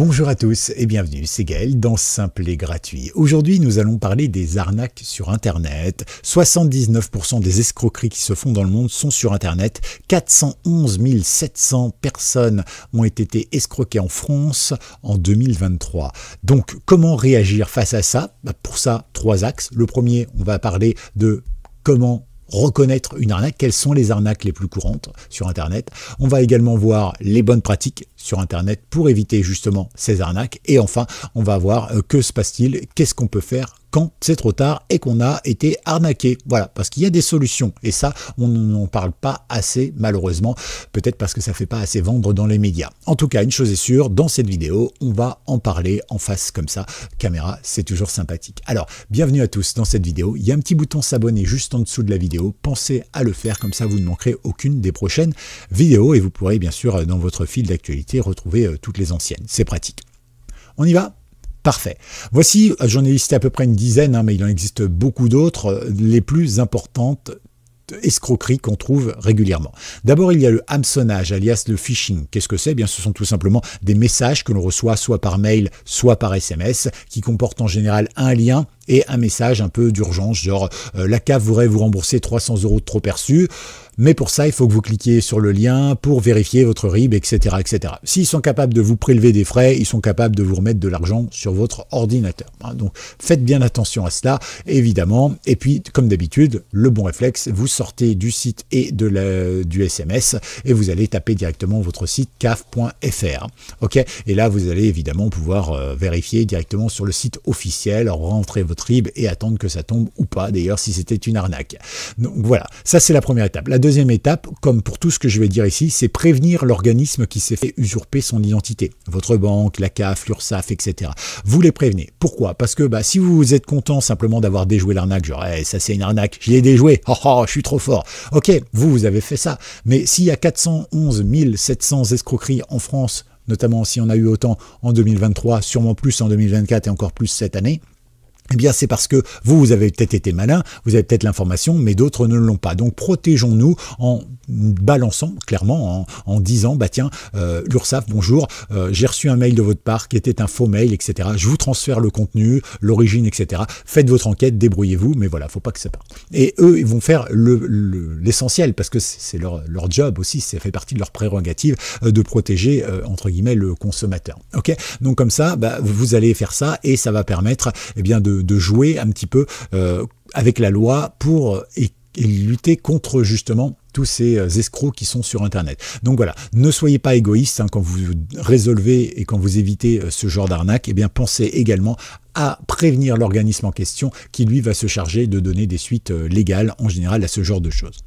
Bonjour à tous et bienvenue, c'est Gaël dans Simple et Gratuit. Aujourd'hui, nous allons parler des arnaques sur Internet. 79% des escroqueries qui se font dans le monde sont sur Internet. 411 700 personnes ont été escroquées en France en 2023. Donc, comment réagir face à ça? Pour ça, 3 axes. Le premier, on va parler de comment reconnaître une arnaque, quelles sont les arnaques les plus courantes sur Internet. On va également voir les bonnes pratiques sur Internet pour éviter justement ces arnaques. Et enfin, on va voir que se passe-t-il, qu'est-ce qu'on peut faire quand c'est trop tard et qu'on a été arnaqué. Voilà, parce qu'il y a des solutions. Et ça, on n'en parle pas assez, malheureusement. Peut-être parce que ça ne fait pas assez vendre dans les médias. En tout cas, une chose est sûre, dans cette vidéo, on va en parler en face comme ça. Caméra, c'est toujours sympathique. Alors, bienvenue à tous dans cette vidéo. Il y a un petit bouton s'abonner juste en dessous de la vidéo. Pensez à le faire, comme ça vous ne manquerez aucune des prochaines vidéos. Et vous pourrez bien sûr, dans votre fil d'actualité, retrouver toutes les anciennes. C'est pratique. On y va ? Parfait. Voici, j'en ai listé à peu près une dizaine, mais il en existe beaucoup d'autres, les plus importantes escroqueries qu'on trouve régulièrement. D'abord, il y a le hameçonnage, alias le phishing. Qu'est-ce que c'est? Eh bien, ce sont tout simplement des messages que l'on reçoit soit par mail, soit par SMS, qui comportent en général un lien et un message un peu d'urgence, genre la CAF voudrait vous rembourser 300 € de trop perçus, mais pour ça, il faut que vous cliquiez sur le lien pour vérifier votre RIB, etc. etc. S'ils sont capables de vous prélever des frais, ils sont capables de vous remettre de l'argent sur votre ordinateur. Donc, faites bien attention à cela, évidemment. Et puis, comme d'habitude, le bon réflexe, vous sortez du site et du SMS et vous allez taper directement votre site caf.fr. Ok. Et là, vous allez évidemment pouvoir vérifier directement sur le site officiel, rentrer votre RIB et attendre que ça tombe ou pas, d'ailleurs, si c'était une arnaque. Donc voilà, ça c'est la première étape. La deuxième étape, comme pour tout ce que je vais dire ici, c'est prévenir l'organisme qui s'est fait usurper son identité. Votre banque, la CAF, l'URSSAF, etc. Vous les prévenez. Pourquoi? Parce que si vous êtes content simplement d'avoir déjoué l'arnaque, genre hey, ça c'est une arnaque, je l'ai déjoué, je suis trop fort. Ok, vous avez fait ça. Mais s'il y a 411 700 escroqueries en France, notamment si on a eu autant en 2023, sûrement plus en 2024 et encore plus cette année, eh bien, c'est parce que vous avez peut-être été malin, vous avez peut-être l'information, mais d'autres ne l'ont pas. Donc, protégeons-nous en balançant, clairement, en disant, tiens, l'URSSAF, bonjour, j'ai reçu un mail de votre part qui était un faux mail, etc. Je vous transfère le contenu, l'origine, etc. Faites votre enquête, débrouillez-vous, mais voilà, faut pas que ça parte. Et eux, ils vont faire l'essentiel, parce que c'est leur job aussi, ça fait partie de leur prérogative de protéger, entre guillemets, le consommateur. Ok? Donc, comme ça, vous allez faire ça, et ça va permettre, eh bien, de jouer un petit peu avec la loi pour et lutter contre justement tous ces escrocs qui sont sur Internet. Donc voilà, ne soyez pas égoïste quand vous résolvez et quand vous évitez ce genre d'arnaque, eh bien pensez également à prévenir l'organisme en question qui lui va se charger de donner des suites légales en général à ce genre de choses.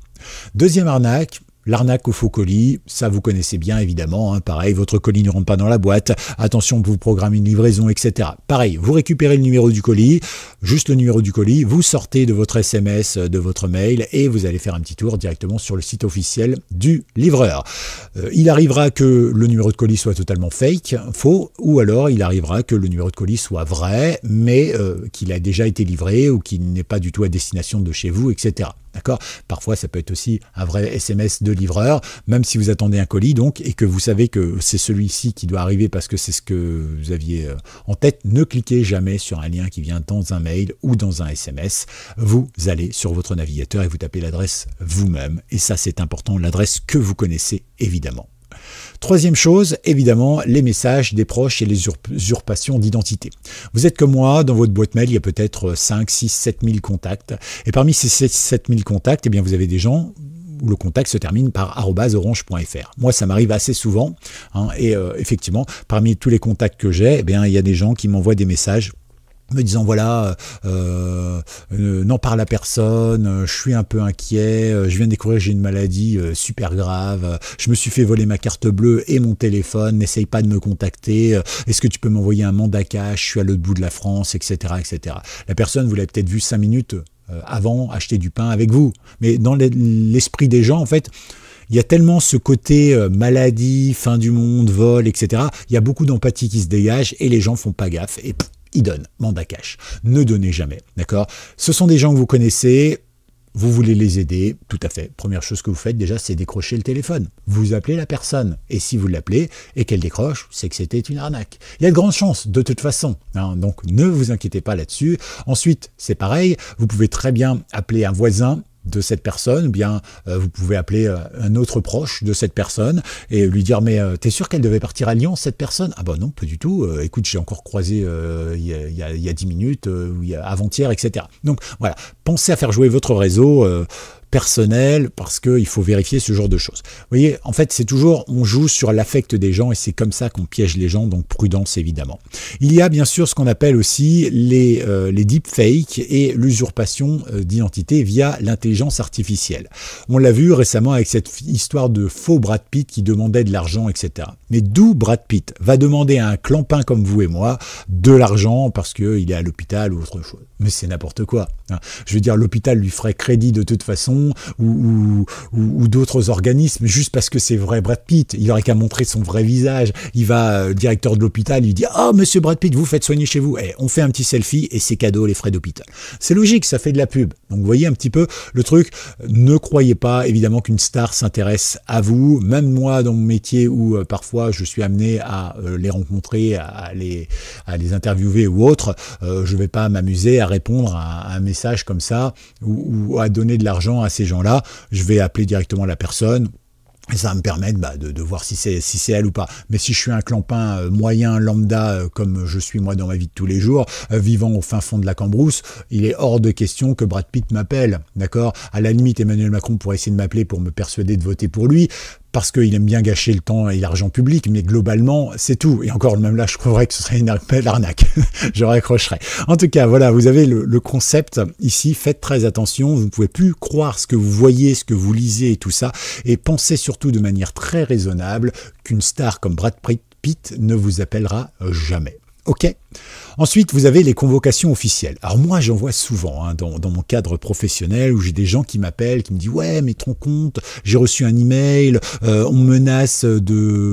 Deuxième arnaque, l'arnaque au faux colis, ça vous connaissez bien évidemment, pareil, votre colis ne rentre pas dans la boîte, attention, vous programmez une livraison, etc. Pareil, vous récupérez le numéro du colis, juste le numéro du colis, vous sortez de votre SMS, de votre mail et vous allez faire un petit tour directement sur le site officiel du livreur. Il arrivera que le numéro de colis soit totalement fake, faux, ou alors il arrivera que le numéro de colis soit vrai, mais qu'il a déjà été livré ou qu'il n'est pas du tout à destination de chez vous, etc. D'accord? Parfois, ça peut être aussi un vrai SMS de livreur, même si vous attendez un colis, donc, et que vous savez que c'est celui-ci qui doit arriver parce que c'est ce que vous aviez en tête. Ne cliquez jamais sur un lien qui vient dans un mail ou dans un SMS. Vous allez sur votre navigateur et vous tapez l'adresse vous-même. Et ça, c'est important, l'adresse que vous connaissez, évidemment. Troisième chose, évidemment, les messages des proches et les usurpations d'identité. Vous êtes comme moi, dans votre boîte mail, il y a peut-être 5, 6, 7 000 contacts. Et parmi ces 7 000 contacts, eh bien, vous avez des gens où le contact se termine par @orange.fr. Moi, ça m'arrive assez souvent. Et effectivement, parmi tous les contacts que j'ai, eh bien, il y a des gens qui m'envoient des messages me disant voilà, n'en parle à personne, je suis un peu inquiet, je viens de découvrir que j'ai une maladie super grave, je me suis fait voler ma carte bleue et mon téléphone, n'essaye pas de me contacter, est-ce que tu peux m'envoyer un mandat cash, je suis à l'autre bout de la France, etc. etc. La personne, vous l'avez peut-être vu 5 minutes avant acheter du pain avec vous, mais dans l'esprit des gens, en fait, il y a tellement ce côté maladie, fin du monde, vol, etc. Il y a beaucoup d'empathie qui se dégage et les gens font pas gaffe et ils donnent, mandat cash. Ne donnez jamais, d'accord? Ce sont des gens que vous connaissez, vous voulez les aider, tout à fait. Première chose que vous faites déjà, c'est décrocher le téléphone. Vous appelez la personne. Et si vous l'appelez et qu'elle décroche, c'est que c'était une arnaque. Il y a de grandes chances, de toute façon. Hein, donc ne vous inquiétez pas là-dessus. Ensuite, c'est pareil, vous pouvez très bien appeler un voisin de cette personne, ou bien vous pouvez appeler un autre proche de cette personne et lui dire mais t'es sûr qu'elle devait partir à Lyon cette personne? Ah bah non, pas du tout, écoute, j'ai encore croisé il y a 10 minutes, avant-hier, etc. Donc voilà, pensez à faire jouer votre réseau personnel parce qu'il faut vérifier ce genre de choses. Vous voyez, en fait, c'est toujours, on joue sur l'affect des gens et c'est comme ça qu'on piège les gens, donc prudence évidemment. Il y a bien sûr ce qu'on appelle aussi les deepfakes et l'usurpation d'identité via l'intelligence artificielle. On l'a vu récemment avec cette histoire de faux Brad Pitt qui demandait de l'argent, etc. Mais d'où Brad Pitt va demander à un clampin comme vous et moi de l'argent parce qu'il est à l'hôpital ou autre chose? Mais c'est n'importe quoi. Hein. Je veux dire, l'hôpital lui ferait crédit de toute façon, ou d'autres organismes, juste parce que c'est vrai Brad Pitt. Il aurait qu'à montrer son vrai visage. Il va, le directeur de l'hôpital, il dit « Ah, monsieur Brad Pitt, vous faites soigner chez vous. On fait un petit selfie et c'est cadeau, les frais d'hôpital. » C'est logique, ça fait de la pub. Donc vous voyez un petit peu le truc. Ne croyez pas, évidemment, qu'une star s'intéresse à vous. Même moi, dans mon métier où parfois je suis amené à les rencontrer, à les interviewer ou autre, je ne vais pas m'amuser à répondre à un message comme ça ou à donner de l'argent à ces gens-là. Je vais appeler directement la personne. Et ça va me permettre de voir si c'est elle ou pas. Mais si je suis un clampin moyen, lambda, comme je suis moi dans ma vie de tous les jours, vivant au fin fond de la Cambrousse, il est hors de question que Brad Pitt m'appelle, d'accord? À la limite, Emmanuel Macron pourrait essayer de m'appeler pour me persuader de voter pour lui, parce qu'il aime bien gâcher le temps et l'argent public, mais globalement, c'est tout. Et encore, même là, je trouverais que ce serait une arnaque. Je raccrocherais. En tout cas, voilà, vous avez le concept ici. Faites très attention. Vous ne pouvez plus croire ce que vous voyez, ce que vous lisez et tout ça. Et pensez surtout de manière très raisonnable qu'une star comme Brad Pitt ne vous appellera jamais. Ok. Ensuite, vous avez les convocations officielles. Alors moi, j'en vois souvent dans mon cadre professionnel où j'ai des gens qui m'appellent, qui me disent « Ouais, mais te rends compte, j'ai reçu un email, on me menace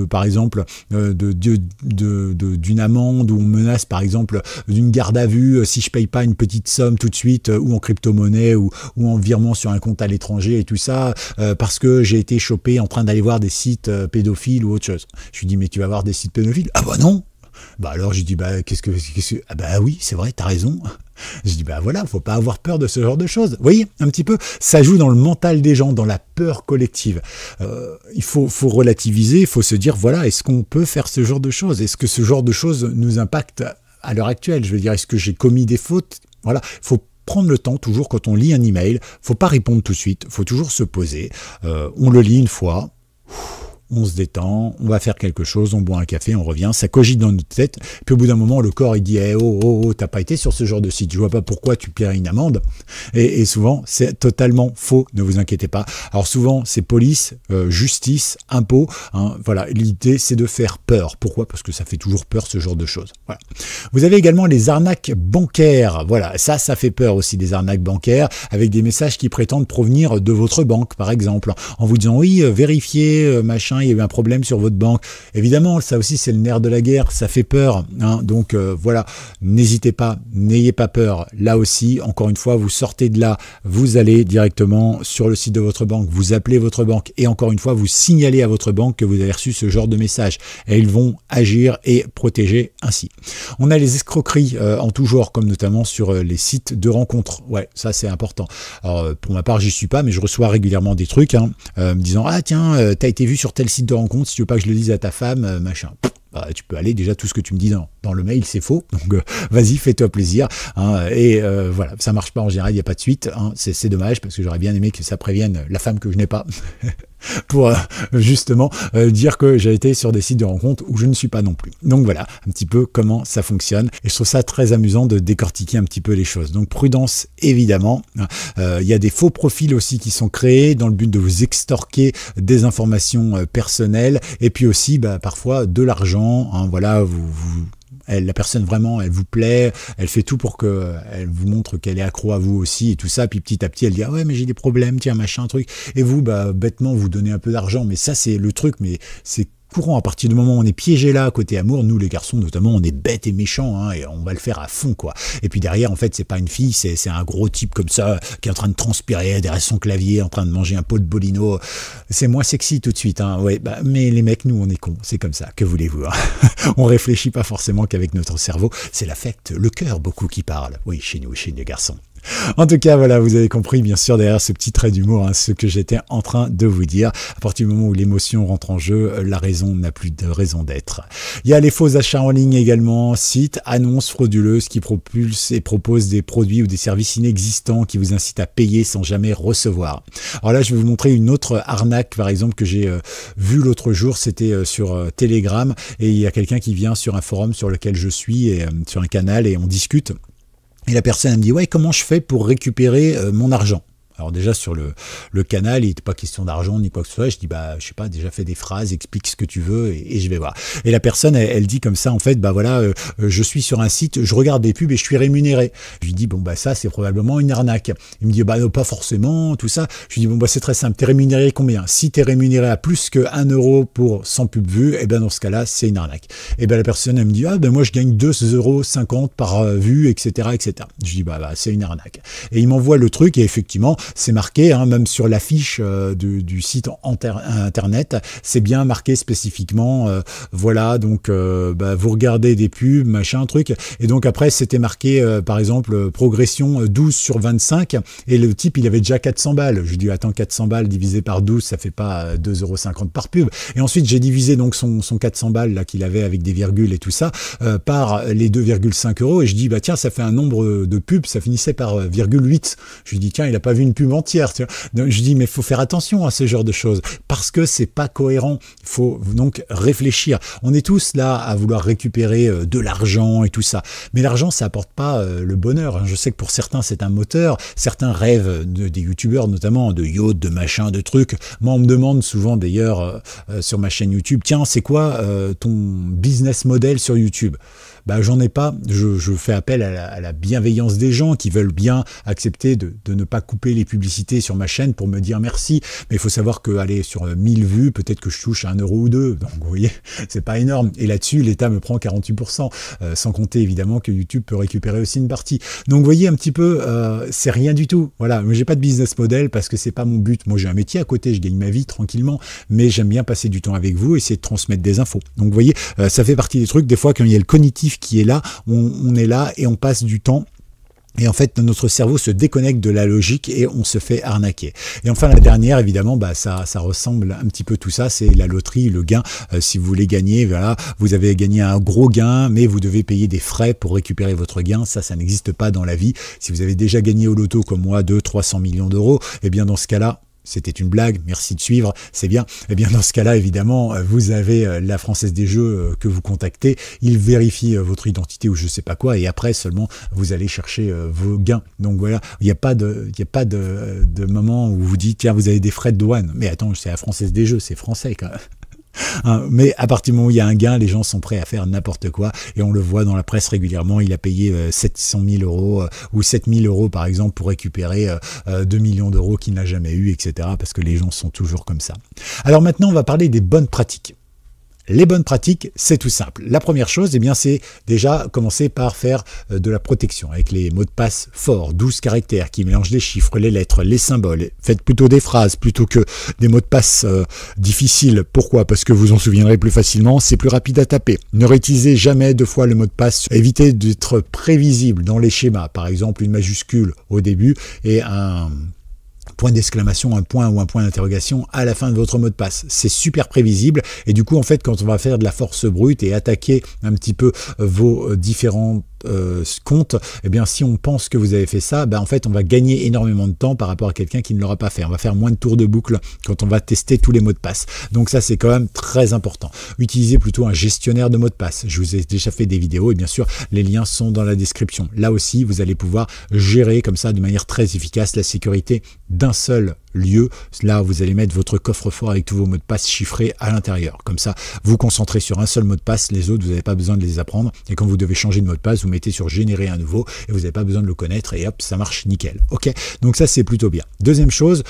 par exemple, d'une amende ou on me menace par exemple d'une garde à vue si je paye pas une petite somme tout de suite ou en crypto-monnaie ou en virement sur un compte à l'étranger et tout ça parce que j'ai été chopé en train d'aller voir des sites pédophiles ou autre chose. » Je lui dis « Mais tu vas voir des sites pédophiles ?»« Ah bah non !» Bah alors j'ai dit qu'est-ce que ah bah oui, c'est vrai, t'as raison. Je dis voilà, faut pas avoir peur de ce genre de choses. Vous voyez, un petit peu, ça joue dans le mental des gens, dans la peur collective. Il faut relativiser, il faut se dire voilà, est-ce qu'on peut faire ce genre de choses? Est-ce que ce genre de choses nous impacte à l'heure actuelle? Je veux dire, est-ce que j'ai commis des fautes? Voilà, faut prendre le temps, toujours quand on lit un email, faut pas répondre tout de suite, faut toujours se poser. On le lit une fois. On se détend, on va faire quelque chose, on boit un café, on revient, ça cogite dans notre tête, puis au bout d'un moment, le corps, il dit hey, « Oh, t'as pas été sur ce genre de site, je vois pas pourquoi tu paierais une amende. » Et souvent, c'est totalement faux, ne vous inquiétez pas. Alors souvent, c'est police, justice, impôt, voilà, l'idée, c'est de faire peur. Pourquoi? Parce que ça fait toujours peur, ce genre de choses. Voilà. Vous avez également les arnaques bancaires, voilà, ça fait peur aussi, des arnaques bancaires, avec des messages qui prétendent provenir de votre banque, par exemple, en vous disant « Oui, vérifiez, machin, il y a eu un problème sur votre banque. » Évidemment, ça aussi, c'est le nerf de la guerre, ça fait peur. Donc voilà, n'hésitez pas, n'ayez pas peur. Là aussi, encore une fois, vous sortez de là, vous allez directement sur le site de votre banque, vous appelez votre banque et encore une fois, vous signalez à votre banque que vous avez reçu ce genre de message. Et ils vont agir et protéger ainsi. On a les escroqueries en tout genre, comme notamment sur les sites de rencontres. Ouais, ça c'est important. Alors, pour ma part, j'y suis pas, mais je reçois régulièrement des trucs me disant « Ah tiens, t'as été vu sur tel site de rencontre, si tu veux pas que je le dise à ta femme, machin. » Tu peux aller, déjà tout ce que tu me dis dans le mail, c'est faux. Donc vas-y, fais-toi plaisir. Voilà, ça marche pas en général, il n'y a pas de suite. C'est dommage parce que j'aurais bien aimé que ça prévienne la femme que je n'ai pas. Pour justement dire que j'ai été sur des sites de rencontres où je ne suis pas non plus. Donc voilà, un petit peu comment ça fonctionne. Et je trouve ça très amusant de décortiquer un petit peu les choses. Donc prudence, évidemment. Il y a des faux profils aussi qui sont créés dans le but de vous extorquer des informations personnelles et puis aussi parfois de l'argent. Voilà, la personne vraiment, elle vous plaît, elle fait tout pour que elle vous montre qu'elle est accro à vous aussi et tout ça, puis petit à petit elle dit ah ouais mais j'ai des problèmes, tiens machin truc, et vous bêtement vous donnez un peu d'argent, mais ça c'est le truc, mais c'est courant. À partir du moment où on est piégé là, côté amour, nous les garçons notamment, on est bêtes et méchants, hein, et on va le faire à fond, quoi. Et puis derrière, en fait, c'est pas une fille, c'est un gros type comme ça, qui est en train de transpirer derrière son clavier, en train de manger un pot de bolino. C'est moins sexy tout de suite, hein. Ouais, bah, mais les mecs, nous, on est cons, c'est comme ça, que voulez-vous, hein. On réfléchit pas forcément qu'avec notre cerveau, c'est l'affect, le cœur beaucoup qui parle. Oui, chez nous les garçons. En tout cas, voilà, vous avez compris, bien sûr, derrière ce petit trait d'humour, hein, ce que j'étais en train de vous dire. À partir du moment où l'émotion rentre en jeu, la raison n'a plus de raison d'être. Il y a les faux achats en ligne également, sites, annonces frauduleuses qui propulsent et proposent des produits ou des services inexistants qui vous incitent à payer sans jamais recevoir. Alors là, je vais vous montrer une autre arnaque, par exemple, que j'ai vue l'autre jour. C'était sur Telegram, et il y a quelqu'un qui vient sur un forum sur lequel je suis, et sur un canal, et on discute. Et la personne elle me dit, ouais, comment je fais pour récupérer mon argent? Alors déjà sur le canal, il n'était pas question d'argent ni quoi que ce soit. Je dis, bah je sais pas, déjà fais des phrases, explique ce que tu veux, et je vais voir. Et la personne, elle dit comme ça, en fait, bah voilà, je suis sur un site, je regarde des pubs et je suis rémunéré. Je lui dis, bon bah ça c'est probablement une arnaque. Il me dit, bah non, pas forcément, tout ça. Je lui dis, bon bah c'est très simple, t'es rémunéré combien? Si t'es rémunéré à plus que 1 euro pour 100 pubs vues, et ben dans ce cas-là, c'est une arnaque. Et ben la personne, elle me dit, ah ben moi je gagne 2,50 € par vue, etc., etc. Je dis, bah c'est une arnaque. Et il m'envoie le truc, et effectivement, c'est marqué, hein, même sur l'affiche du site internet, c'est bien marqué spécifiquement, voilà, donc bah, vous regardez des pubs, machin, truc, et donc après c'était marqué, par exemple, progression 12 sur 25, et le type il avait déjà 400 balles, je lui dis, attends, 400 balles divisé par 12, ça fait pas 2,50 € par pub, et ensuite j'ai divisé donc son 400 balles là qu'il avait avec des virgules et tout ça, par les 2,5 €, et je dis, bah tiens, ça fait un nombre de pubs, ça finissait par 0,8, je lui dis, tiens, il a pas vu une pub entière, tu vois. Donc, je dis, mais il faut faire attention à ce genre de choses, parce que c'est pas cohérent. Il faut donc réfléchir. On est tous là à vouloir récupérer de l'argent et tout ça, mais l'argent, ça apporte pas le bonheur. Je sais que pour certains, c'est un moteur. Certains rêvent des youtubeurs, notamment de yachts, de machins, de trucs. Moi, on me demande souvent, d'ailleurs, sur ma chaîne YouTube, tiens, c'est quoi ton business model sur YouTube? Bah, j'en ai pas, je fais appel à la bienveillance des gens qui veulent bien accepter de ne pas couper les publicités sur ma chaîne pour me dire merci, mais il faut savoir que, allez, sur 1000 vues, peut-être que je touche 1 € ou 2, donc vous voyez, c'est pas énorme, et là-dessus, l'État me prend 48%, sans compter évidemment que YouTube peut récupérer aussi une partie. Donc vous voyez un petit peu, c'est rien du tout, voilà, mais j'ai pas de business model parce que c'est pas mon but. Moi j'ai un métier à côté, je gagne ma vie tranquillement, mais j'aime bien passer du temps avec vous, essayer de transmettre des infos. Donc vous voyez, ça fait partie des trucs, des fois quand il y a le cognitif qui est là, on est là et on passe du temps. Et en fait, notre cerveau se déconnecte de la logique et on se fait arnaquer. Et enfin, la dernière, évidemment, bah, ça ressemble un petit peu tout ça, c'est la loterie, le gain. Si vous voulez gagner, voilà, vous avez gagné un gros gain, mais vous devez payer des frais pour récupérer votre gain. Ça n'existe pas dans la vie. Si vous avez déjà gagné au loto, comme moi, 200-300 millions d'euros, eh bien, dans ce cas-là, c'était une blague, merci de suivre, c'est bien. Eh bien, dans ce cas-là, évidemment, vous avez la Française des Jeux que vous contactez, ils vérifient votre identité ou je sais pas quoi, et après seulement vous allez chercher vos gains. Donc voilà, il n'y a pas de moment où vous dites, tiens, vous avez des frais de douane. Mais attends, c'est la Française des Jeux, c'est français quand même. Hein, mais à partir du moment où il y a un gain, les gens sont prêts à faire n'importe quoi, et on le voit dans la presse régulièrement. Il a payé 700 000 € ou 7 000 € par exemple pour récupérer 2 millions d'euros qu'il n'a jamais eu, etc. Parce que les gens sont toujours comme ça. Alors maintenant, on va parler des bonnes pratiques. Les bonnes pratiques, c'est tout simple. La première chose, eh bien, c'est déjà commencer par faire de la protection avec les mots de passe forts, 12 caractères qui mélangent les chiffres, les lettres, les symboles. Faites plutôt des phrases plutôt que des mots de passe difficiles. Pourquoi? Parce que vous en souviendrez plus facilement, c'est plus rapide à taper. Ne réutilisez jamais 2 fois le mot de passe. Évitez d'être prévisible dans les schémas. Par exemple, une majuscule au début et un point d'exclamation, un point ou un point d'interrogation à la fin de votre mot de passe. C'est super prévisible et du coup, en fait, quand on va faire de la force brute et attaquer un petit peu vos différents compte, eh bien si on pense que vous avez fait ça, ben en fait on va gagner énormément de temps par rapport à quelqu'un qui ne l'aura pas fait. On va faire moins de tours de boucle quand on va tester tous les mots de passe. Donc ça c'est quand même très important. Utilisez plutôt un gestionnaire de mots de passe. Je vous ai déjà fait des vidéos et bien sûr les liens sont dans la description. Là aussi vous allez pouvoir gérer comme ça de manière très efficace la sécurité d'un seul lieu. Là, vous allez mettre votre coffre-fort avec tous vos mots de passe chiffrés à l'intérieur. Comme ça, vous concentrez sur un seul mot de passe, les autres, vous n'avez pas besoin de les apprendre. Et quand vous devez changer de mot de passe, vous mettez sur générer un nouveau et vous n'avez pas besoin de le connaître et hop, ça marche nickel. Ok, donc ça, c'est plutôt bien. Deuxième chose,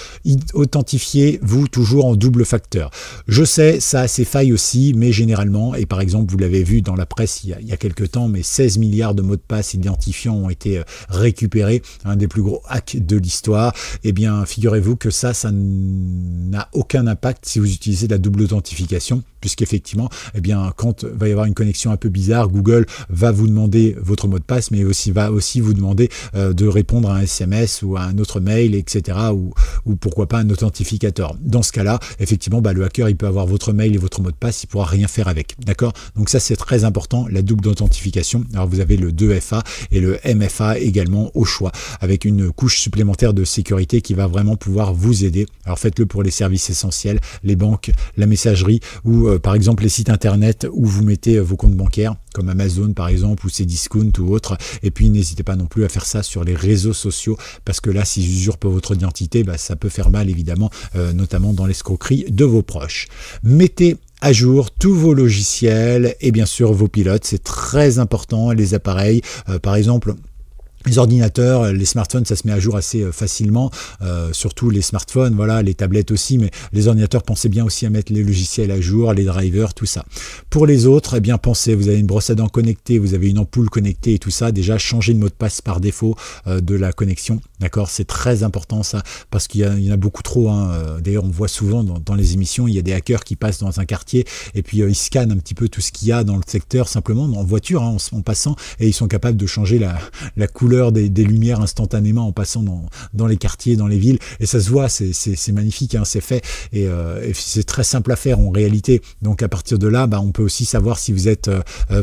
authentifiez-vous toujours en double facteur. Je sais, ça a ses failles aussi, mais généralement, et par exemple, vous l'avez vu dans la presse il y a quelques temps, mais 16 milliards de mots de passe identifiants ont été récupérés, un des plus gros hacks de l'histoire. Eh bien, figurez-vous que ça n'a aucun impact si vous utilisez la double authentification, puisqu'effectivement, eh bien, quand va y avoir une connexion un peu bizarre, Google va vous demander votre mot de passe, mais va aussi vous demander de répondre à un SMS ou à un autre mail, etc., ou pourquoi pas un authentificateur. Dans ce cas-là, effectivement, le hacker, il peut avoir votre mail et votre mot de passe, il pourra rien faire avec. D'accord? Donc ça, c'est très important, la double authentification. Alors, vous avez le 2FA et le MFA également au choix, avec une couche supplémentaire de sécurité qui va vraiment pouvoir vous aider. Alors, faites-le pour les services essentiels, les banques, la messagerie ou par exemple les sites internet où vous mettez vos comptes bancaires, comme Amazon par exemple, ou Cdiscount ou autre. Et puis, n'hésitez pas non plus à faire ça sur les réseaux sociaux, parce que là, s'ils usurpent votre identité, ça peut faire mal, évidemment, notamment dans l'escroquerie de vos proches. Mettez à jour tous vos logiciels et bien sûr vos pilotes, c'est très important, les appareils, par exemple, les ordinateurs, les smartphones, ça se met à jour assez facilement, surtout les smartphones, voilà, les tablettes aussi, mais les ordinateurs, pensez bien aussi à mettre les logiciels à jour, les drivers, tout ça. Pour les autres, eh bien pensez, vous avez une brosse à dents connectée, vous avez une ampoule connectée et tout ça, déjà changez de mot de passe par défaut de la connexion, d'accord? C'est très important ça, parce qu'il y en a beaucoup trop, hein. D'ailleurs on voit souvent dans les émissions, il y a des hackers qui passent dans un quartier et puis ils scannent un petit peu tout ce qu'il y a dans le secteur, simplement en voiture, hein, en passant, et ils sont capables de changer la couleur des lumières instantanément en passant dans les quartiers, dans les villes, et ça se voit, c'est magnifique, hein, c'est fait, et c'est très simple à faire en réalité. Donc à partir de là, on peut aussi savoir si vous êtes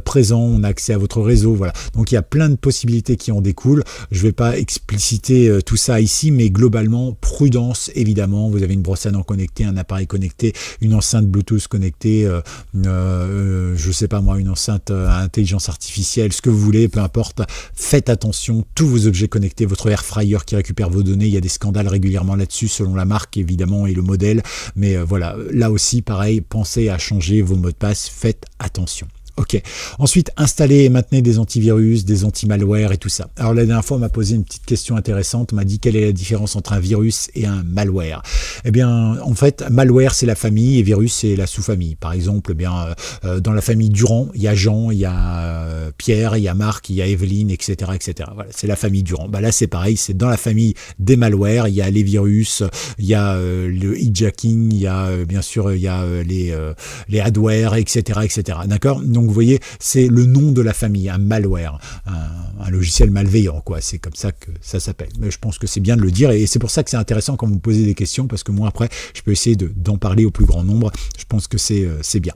présent, on a accès à votre réseau, voilà. Donc il y a plein de possibilités qui en découlent. Je ne vais pas expliciter tout ça ici, mais globalement, prudence évidemment. Vous avez une brosse à dents connectée, un appareil connecté, une enceinte Bluetooth connectée, je sais pas moi, une enceinte à intelligence artificielle, ce que vous voulez, peu importe. Faites attention. Tous vos objets connectés, votre air fryer qui récupère vos données, il y a des scandales régulièrement là-dessus selon la marque évidemment et le modèle, mais voilà, là aussi pareil, pensez à changer vos mots de passe, faites attention. Ok. Ensuite, installez et maintenez des antivirus, des anti-malware et tout ça. Alors la dernière fois, on m'a posé une petite question intéressante. On m'a dit quelle est la différence entre un virus et un malware. Eh bien, en fait, malware c'est la famille et virus c'est la sous-famille. Par exemple, dans la famille Durand, il y a Jean, il y a Pierre, il y a Marc, il y a Evelyne, etc., etc. Voilà, c'est la famille Durand. Là, c'est pareil. C'est dans la famille des malwares. Il y a les virus, il y a le hijacking, il y a bien sûr, il y a les adware, etc., etc. D'accord? Donc vous voyez, c'est le nom de la famille, un malware, un logiciel malveillant, quoi. C'est comme ça que ça s'appelle. Mais je pense que c'est bien de le dire, et c'est pour ça que c'est intéressant quand vous me posez des questions, parce que moi après, je peux essayer d'en parler au plus grand nombre. Je pense que c'est bien.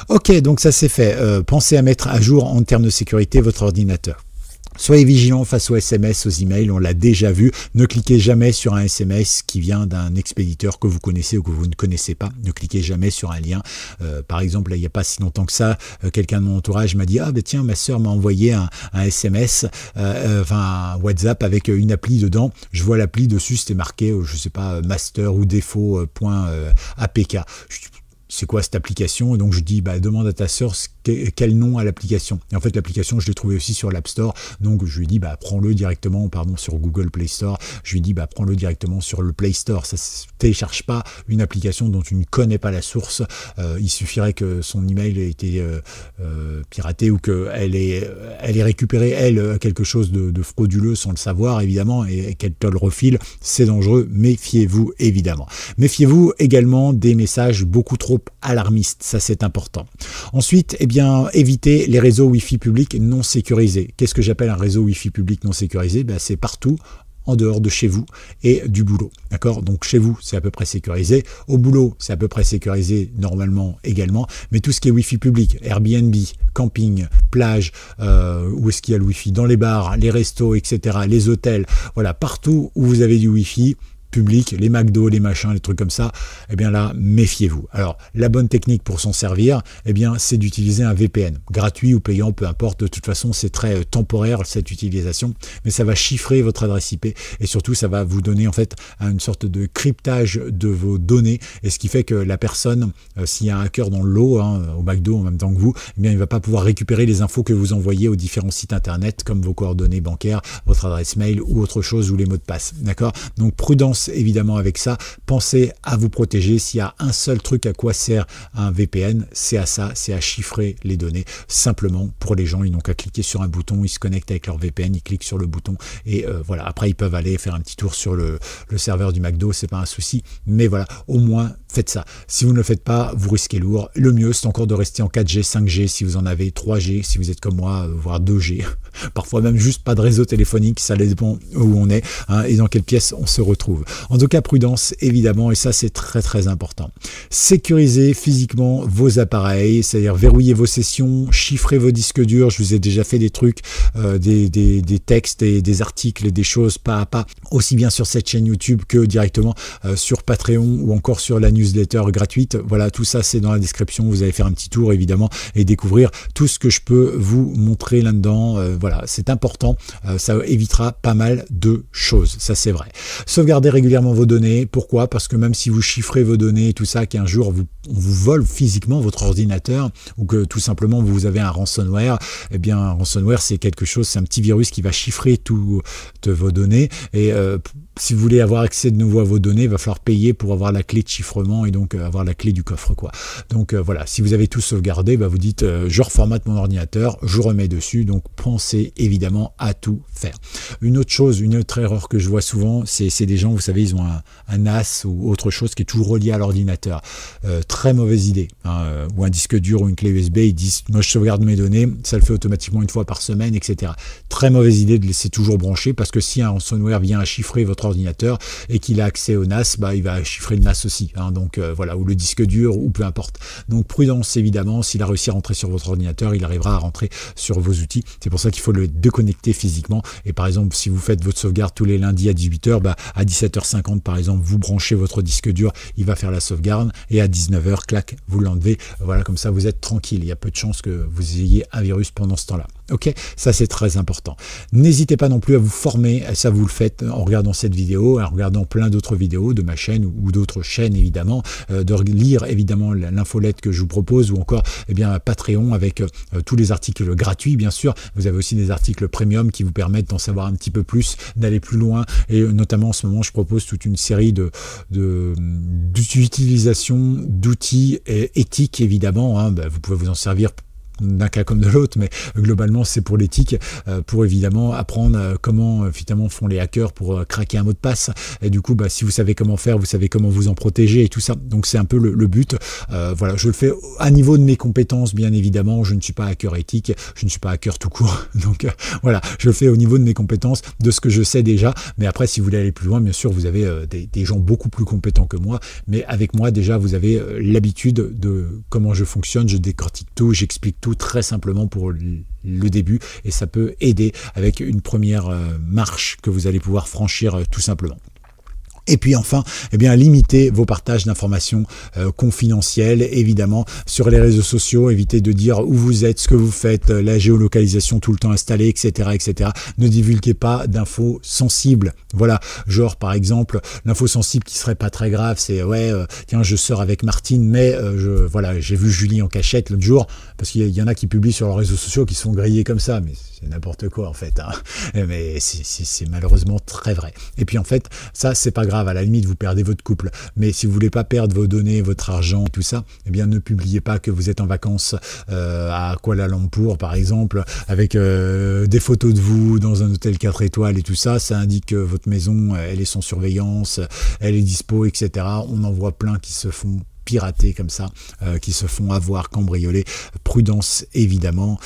Ok, donc ça c'est fait. Pensez à mettre à jour en termes de sécurité votre ordinateur. Soyez vigilant face aux SMS, aux emails, on l'a déjà vu. Ne cliquez jamais sur un SMS qui vient d'un expéditeur que vous connaissez ou que vous ne connaissez pas. Ne cliquez jamais sur un lien. Par exemple, là, il n'y a pas si longtemps que ça, quelqu'un de mon entourage m'a dit « Ah ben tiens, ma soeur m'a envoyé un SMS, un WhatsApp avec une appli dedans. Je vois l'appli dessus, c'était marqué, je sais pas, master ou défaut.apk. » C'est quoi cette application? Et donc je dis demande à ta sœur quel nom a l'application. Et en fait l'application je l'ai trouvée aussi sur l'App Store, donc je lui dis prends-le directement, sur Google Play Store. Je lui dis prends-le directement sur le Play Store. Ça ne télécharge pas une application dont tu ne connais pas la source. Il suffirait que son email ait été piraté ou qu'elle ait récupéré quelque chose de frauduleux sans le savoir évidemment, et qu'elle te le refile. C'est dangereux, méfiez-vous évidemment. Méfiez-vous également des messages beaucoup trop alarmistes, ça c'est important. Ensuite, évitez les réseaux Wi-Fi publics non sécurisés. Qu'est-ce que j'appelle un réseau Wi-Fi public non sécurisé? C'est partout en dehors de chez vous et du boulot. D'accord? Donc chez vous, c'est à peu près sécurisé. Au boulot, c'est à peu près sécurisé normalement également. Mais tout ce qui est Wi-Fi public, Airbnb, camping, plage, où est-ce qu'il y a le Wi-Fi? Dans les bars, les restos, etc., les hôtels, voilà, partout où vous avez du Wi-Fi, public, les McDo, les machins, les trucs comme ça, eh bien là, méfiez-vous. Alors, la bonne technique pour s'en servir, eh bien, c'est d'utiliser un VPN, gratuit ou payant, peu importe. De toute façon, c'est très temporaire cette utilisation, mais ça va chiffrer votre adresse IP et surtout, ça va vous donner en fait une sorte de cryptage de vos données, et ce qui fait que la personne, s'il y a un hacker dans le lot, au McDo en même temps que vous, eh bien, il va pas pouvoir récupérer les infos que vous envoyez aux différents sites internet, comme vos coordonnées bancaires, votre adresse mail ou autre chose, ou les mots de passe. D'accord? Donc, prudence évidemment avec ça, pensez à vous protéger. S'il y a un seul truc à quoi sert un VPN, c'est à ça, c'est à chiffrer les données. Simplement, pour les gens, ils n'ont qu'à cliquer sur un bouton, ils se connectent avec leur VPN, ils cliquent sur le bouton et voilà. Après, ils peuvent aller faire un petit tour sur le serveur du McDo, c'est pas un souci, mais voilà, au moins faites ça. Si vous ne le faites pas, vous risquez lourd. Le mieux, c'est encore de rester en 4G, 5G si vous en avez, 3G si vous êtes comme moi, voire 2G. Parfois même juste pas de réseau téléphonique, ça dépend où on est et dans quelle pièce on se retrouve. En tout cas, prudence évidemment, et ça c'est très très important. Sécurisez physiquement vos appareils, c'est-à-dire verrouillez vos sessions, chiffrez vos disques durs. Je vous ai déjà fait des trucs, des textes et des articles et des choses pas à pas, aussi bien sur cette chaîne YouTube que directement sur Patreon ou encore sur la newsletter gratuite. Voilà, tout ça c'est dans la description. Vous allez faire un petit tour évidemment et découvrir tout ce que je peux vous montrer là-dedans. Voilà, c'est important, ça évitera pas mal de choses, ça c'est vrai. Sauvegardez régulièrement vos données. Pourquoi? Parce que même si vous chiffrez vos données et tout ça, qu'un jour on vous vole physiquement votre ordinateur ou que tout simplement vous avez un ransomware, eh bien un ransomware c'est quelque chose, c'est un petit virus qui va chiffrer toutes vos données et si vous voulez avoir accès de nouveau à vos données, il va falloir payer pour avoir la clé de chiffrement et donc avoir la clé du coffre, quoi. Donc voilà, si vous avez tout sauvegardé, bah, vous dites je reformate mon ordinateur, je remets dessus, donc pensez évidemment à tout faire. Une autre chose, une autre erreur que je vois souvent, c'est des gens, vous savez, ils ont un NAS ou autre chose qui est toujours relié à l'ordinateur. Très mauvaise idée, ou un disque dur ou une clé USB, ils disent moi je sauvegarde mes données, ça le fait automatiquement une fois par semaine, etc. Très mauvaise idée de laisser toujours branché, parce que si un ransomware vient à chiffrer votre ordinateur et qu'il a accès au NAS, bah, il va chiffrer le NAS aussi, donc voilà, ou le disque dur, ou peu importe. Donc prudence évidemment, s'il a réussi à rentrer sur votre ordinateur, il arrivera à rentrer sur vos outils. C'est pour ça qu'il faut le déconnecter physiquement. Et par exemple, si vous faites votre sauvegarde tous les lundis à 18h, bah, à 17h50 par exemple, vous branchez votre disque dur, il va faire la sauvegarde, et à 19h, clac, vous l'enlevez. Voilà, comme ça vous êtes tranquille. Il y a peu de chances que vous ayez un virus pendant ce temps-là. Ok, ça c'est très important. N'hésitez pas non plus à vous former, ça vous le faites en regardant cette vidéo, en regardant plein d'autres vidéos de ma chaîne ou d'autres chaînes évidemment, de lire évidemment l'infolette que je vous propose, ou encore Patreon avec tous les articles gratuits bien sûr. Vous avez aussi des articles premium qui vous permettent d'en savoir un petit peu plus, d'aller plus loin, et notamment en ce moment je propose toute une série d'utilisation d'outils éthiques évidemment, vous pouvez vous en servir d'un cas comme de l'autre, mais globalement c'est pour l'éthique, pour évidemment apprendre comment évidemment font les hackers pour craquer un mot de passe, et du coup si vous savez comment faire, vous savez comment vous en protéger et tout ça. Donc c'est un peu le but. Voilà, je le fais à niveau de mes compétences bien évidemment. Je ne suis pas hacker éthique, je ne suis pas hacker tout court, donc voilà, je le fais au niveau de mes compétences, de ce que je sais déjà. Mais après, si vous voulez aller plus loin, bien sûr vous avez des gens beaucoup plus compétents que moi, mais avec moi déjà vous avez l'habitude de comment je fonctionne, je décortique tout, j'explique tout très simplement pour le début, et ça peut aider avec une première marche que vous allez pouvoir franchir tout simplement. Et puis enfin, limitez vos partages d'informations confidentielles, évidemment, sur les réseaux sociaux. Évitez de dire où vous êtes, ce que vous faites, la géolocalisation tout le temps installée, etc., etc. Ne divulguez pas d'infos sensibles. Voilà, genre par exemple, l'info sensible qui serait pas très grave, c'est tiens, je sors avec Martine, mais voilà, j'ai vu Julie en cachette l'autre jour, parce qu'il y en a qui publient sur leurs réseaux sociaux qui sont grillés comme ça, mais c'est n'importe quoi en fait, mais c'est malheureusement très vrai. Et puis en fait, ça c'est pas grave, à la limite vous perdez votre couple, mais si vous voulez pas perdre vos données, votre argent, tout ça, ne publiez pas que vous êtes en vacances à Kuala Lumpur par exemple, avec des photos de vous dans un hôtel 4 étoiles et tout ça. Ça indique que votre maison elle est sans surveillance, elle est dispo, etc. On en voit plein qui se font pirater comme ça, qui se font avoir, cambrioler. Prudence évidemment.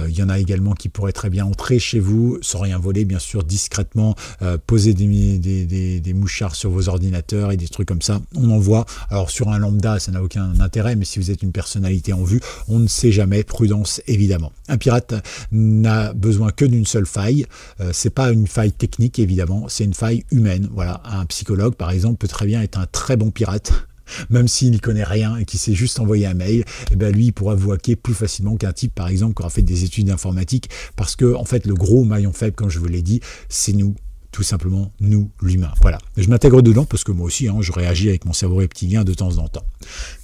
Il y en a également qui pourraient très bien entrer chez vous sans rien voler, bien sûr, discrètement, poser des mouchards sur vos ordinateurs et des trucs comme ça. On en voit. Alors sur un lambda, ça n'a aucun intérêt, mais si vous êtes une personnalité en vue, on ne sait jamais. Prudence évidemment. Un pirate n'a besoin que d'une seule faille. C'est pas une faille technique évidemment, c'est une faille humaine. Voilà, un psychologue par exemple peut très bien être un très bon pirate. Même s'il n'y connaît rien et qu'il sait juste envoyer un mail, et ben lui, il pourra vous hacker plus facilement qu'un type, par exemple, qui aura fait des études d'informatique, parce que, en fait, le gros maillon faible, comme je vous l'ai dit, c'est nous. Tout simplement, nous, l'humain. Voilà. Je m'intègre dedans parce que moi aussi, je réagis avec mon cerveau reptilien de temps en temps.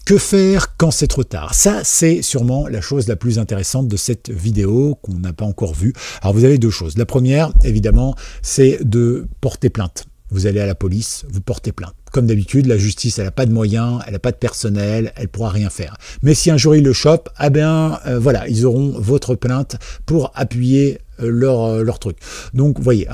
Que faire quand c'est trop tard? Ça, c'est sûrement la chose la plus intéressante de cette vidéo qu'on n'a pas encore vue. Alors, vous avez deux choses. La première, évidemment, c'est de porter plainte. Vous allez à la police, vous portez plainte. Comme d'habitude, la justice, elle n'a pas de moyens, elle n'a pas de personnel, elle ne pourra rien faire. Mais si un jour ils le chopent, voilà, ils auront votre plainte pour appuyer leur truc. Donc, vous voyez,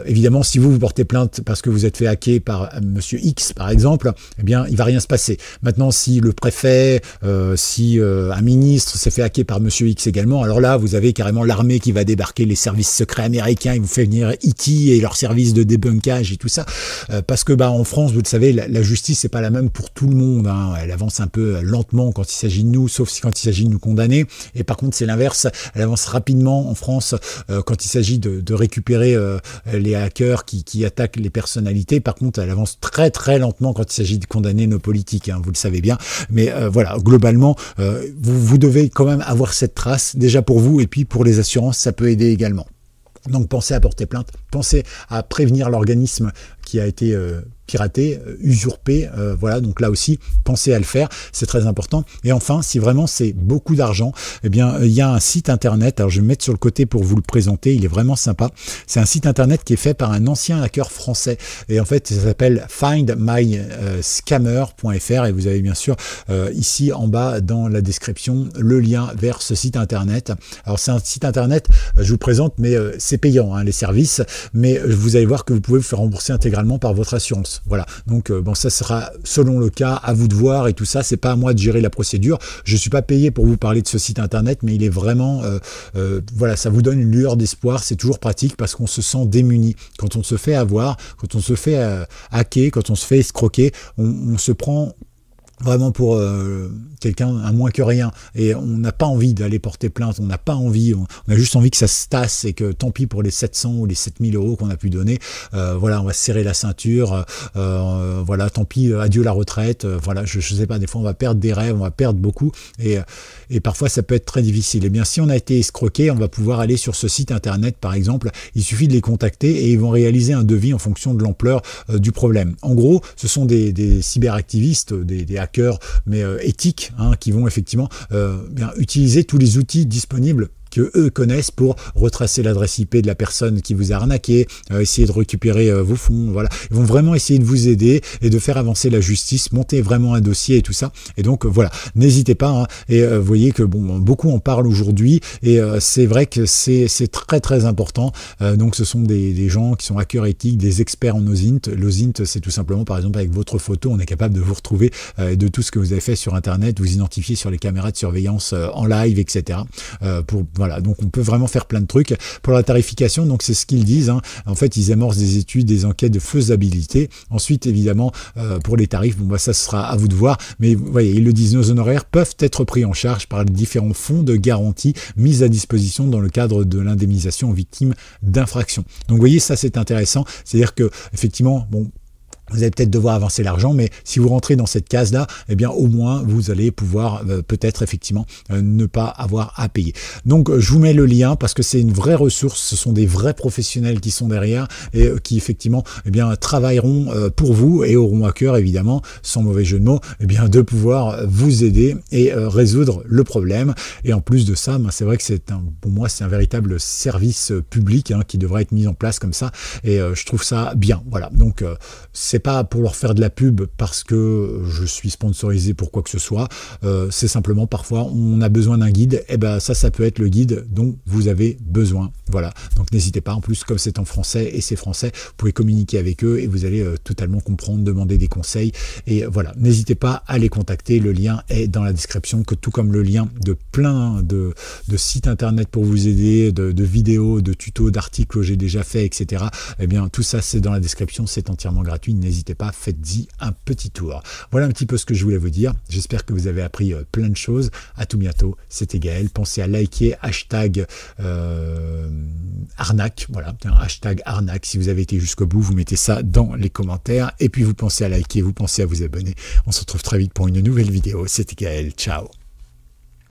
évidemment, si vous portez plainte parce que vous êtes fait hacker par Monsieur X, par exemple, eh bien, il va rien se passer. Maintenant, si le préfet, si un ministre s'est fait hacker par Monsieur X également, alors là, vous avez carrément l'armée qui va débarquer, les services secrets américains, ils vous font venir E.T. et leur service de débunkage et tout ça, parce que en France, vous le savez, la justice, c'est pas la même pour tout le monde. Elle avance un peu lentement quand il s'agit de nous, sauf quand il s'agit de nous condamner. Et par contre, c'est l'inverse. Elle avance rapidement en France quand il s'agit de récupérer les hackers qui attaquent les personnalités. Par contre, elle avance très très lentement quand il s'agit de condamner nos politiques. Vous le savez bien. Mais voilà, globalement, vous devez quand même avoir cette trace déjà pour vous et puis pour les assurances, ça peut aider également. Donc pensez à porter plainte, pensez à prévenir l'organisme qui a été piraté, usurpé, voilà, donc là aussi, pensez à le faire, c'est très important. Et enfin, si vraiment c'est beaucoup d'argent, eh bien, il y a un site internet, alors je vais me mettre sur le côté pour vous le présenter, il est vraiment sympa. C'est un site internet qui est fait par un ancien hacker français, et en fait, ça s'appelle findmyscammer.fr, et vous avez bien sûr ici en bas dans la description le lien vers ce site internet. Alors c'est un site internet, je vous le présente, mais c'est payant, les services, mais vous allez voir que vous pouvez vous faire rembourser intégralement par votre assurance. Voilà, donc bon, ça sera selon le cas, à vous de voir et tout ça, c'est pas à moi de gérer la procédure, je suis pas payé pour vous parler de ce site internet, mais il est vraiment, voilà, ça vous donne une lueur d'espoir, c'est toujours pratique parce qu'on se sent démuni. Quand on se fait avoir, quand on se fait hacker, quand on se fait escroquer, on se prend vraiment pour quelqu'un à moins que rien, et on n'a pas envie d'aller porter plainte, on n'a pas envie, on a juste envie que ça se tasse et que tant pis pour les 700 ou les 7000 euros qu'on a pu donner, voilà, on va se serrer la ceinture, voilà, tant pis, adieu la retraite, voilà, je sais pas, des fois on va perdre des rêves, on va perdre beaucoup, et parfois ça peut être très difficile. Et bien si on a été escroqué, on va pouvoir aller sur ce site internet par exemple, il suffit de les contacter et ils vont réaliser un devis en fonction de l'ampleur du problème. En gros, ce sont des cyberactivistes, des hackers, mais éthiques, qui vont effectivement bien utiliser tous les outils disponibles que eux connaissent pour retracer l'adresse IP de la personne qui vous a arnaqué, essayer de récupérer vos fonds, voilà. Ils vont vraiment essayer de vous aider et de faire avancer la justice, monter vraiment un dossier et tout ça. Et donc voilà, n'hésitez pas. Et vous voyez que bon, beaucoup en parlent aujourd'hui et c'est vrai que c'est très très important. Donc ce sont des gens qui sont hackers éthiques, des experts en OSINT. L'OSINT, c'est tout simplement, par exemple, avec votre photo, on est capable de vous retrouver de tout ce que vous avez fait sur Internet, vous identifier sur les caméras de surveillance en live, etc. Voilà, donc on peut vraiment faire plein de trucs. Pour la tarification, donc c'est ce qu'ils disent. En fait, ils amorcent des études, des enquêtes de faisabilité. Ensuite, évidemment, pour les tarifs, bon, ça sera à vous de voir. Mais vous voyez, ils le disent, nos honoraires peuvent être pris en charge par les différents fonds de garantie mis à disposition dans le cadre de l'indemnisation aux victimes d'infractions. Donc, vous voyez, ça c'est intéressant. C'est-à-dire que, effectivement, bon, vous allez peut-être devoir avancer l'argent, mais si vous rentrez dans cette case-là, eh bien au moins vous allez pouvoir peut-être effectivement ne pas avoir à payer. Donc je vous mets le lien parce que c'est une vraie ressource, ce sont des vrais professionnels qui sont derrière et qui effectivement eh bien travailleront pour vous et auront à cœur évidemment, sans mauvais jeu de mots, eh bien de pouvoir vous aider et résoudre le problème. Et en plus de ça, c'est vrai que pour moi c'est un véritable service public qui devrait être mis en place comme ça et je trouve ça bien. Voilà, donc c'est pas pour leur faire de la pub parce que je suis sponsorisé pour quoi que ce soit, c'est simplement parfois on a besoin d'un guide, et ben ça peut être le guide dont vous avez besoin. Voilà, donc n'hésitez pas, en plus comme c'est en français et c'est français, vous pouvez communiquer avec eux et vous allez totalement comprendre, demander des conseils, et voilà, n'hésitez pas à les contacter, le lien est dans la description, que tout comme le lien de plein de sites internet pour vous aider, de vidéos, de tutos, d'articles que j'ai déjà fait, etc. Eh bien tout ça c'est dans la description, c'est entièrement gratuit, n'hésitez pas, faites-y un petit tour. Voilà un petit peu ce que je voulais vous dire, j'espère que vous avez appris plein de choses. À tout bientôt, c'était Gaël, pensez à liker, hashtag arnaque, voilà, hashtag arnaque, si vous avez été jusqu'au bout, vous mettez ça dans les commentaires, et puis vous pensez à liker, vous pensez à vous abonner. On se retrouve très vite pour une nouvelle vidéo, c'était Gaël, ciao.